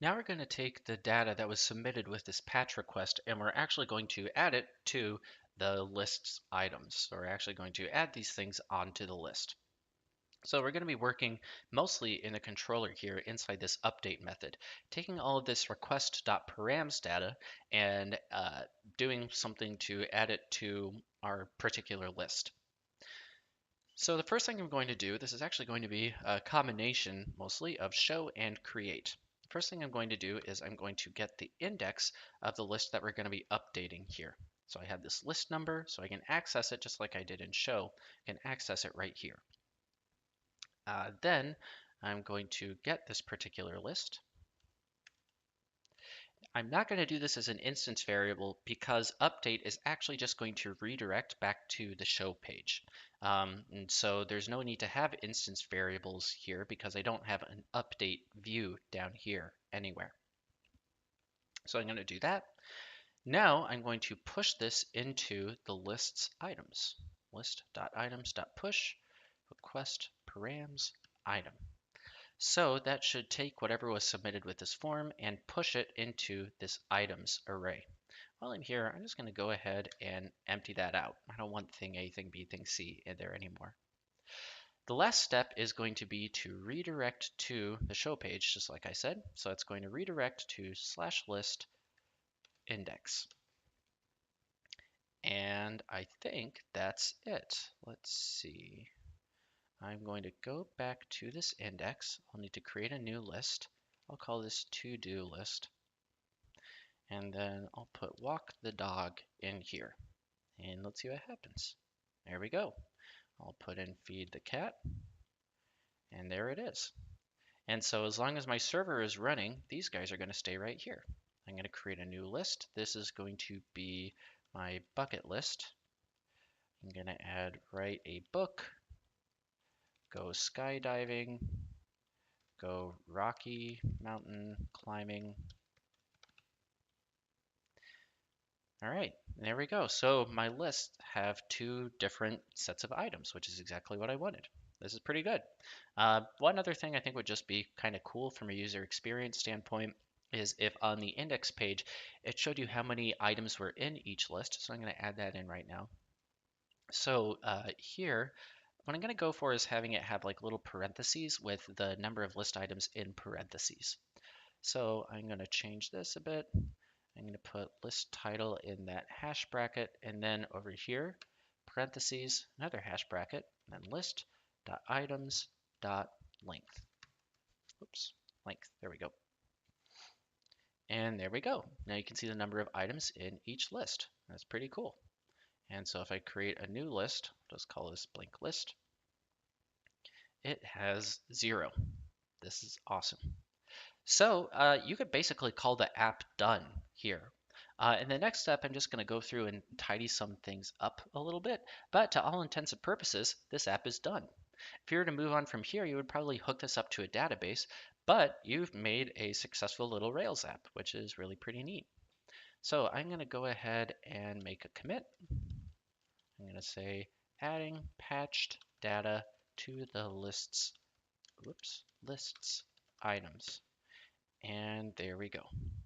Now we're going to take the data that was submitted with this patch request and we're actually going to add it to the list's items. So we're actually going to add these things onto the list. So we're going to be working mostly in a controller here inside this update method, taking all of this request.params data and doing something to add it to our particular list. So the first thing I'm going to do, this is actually going to be a combination mostly of show and create. First thing I'm going to do is I'm going to get the index of the list that we're going to be updating here. So I have this list number, so I can access it just like I did in show, and access it right here. Then I'm going to get this particular list. I'm not going to do this as an instance variable because update is actually just going to redirect back to the show page. And so there's no need to have instance variables here because I don't have an update view down here anywhere. So I'm going to do that. Now I'm going to push this into the list's items. List.items.push request params item. So that should take whatever was submitted with this form and push it into this items array. While I'm here, I'm just going to go ahead and empty that out. I don't want thing A, thing B, thing C in there anymore. The last step is going to be to redirect to the show page, just like I said. So it's going to redirect to /list index. And I think that's it. Let's see. I'm going to go back to this index. I'll need to create a new list. I'll call this to-do list. And then I'll put walk the dog in here. And let's see what happens. There we go. I'll put in feed the cat. And there it is. And so as long as my server is running, these guys are going to stay right here. I'm going to create a new list. This is going to be my bucket list. I'm going to add write a book, go skydiving, go Rocky Mountain climbing. All right, there we go. So my lists have two different sets of items, which is exactly what I wanted. This is pretty good. One other thing I think would just be kind of cool from a user experience standpoint is if on the index page, it showed you how many items were in each list. So I'm going to add that in right now. So here, what I'm going to go for is having it have like little parentheses with the number of list items in parentheses. So I'm going to change this a bit. I'm going to put list title in that hash bracket, and then over here, parentheses, another hash bracket, and then list dot items dot length. Oops, length. There we go. And there we go. Now you can see the number of items in each list. That's pretty cool. And so if I create a new list, I'll just call this blank list, it has 0. This is awesome. So you could basically call the app done here. In the next step, I'm just going to go through and tidy some things up a little bit. But to all intents and purposes, this app is done. If you were to move on from here, you would probably hook this up to a database, but you've made a successful little Rails app, which is really pretty neat. So I'm going to go ahead and make a commit. I'm going to say adding patched data to the lists items. And there we go.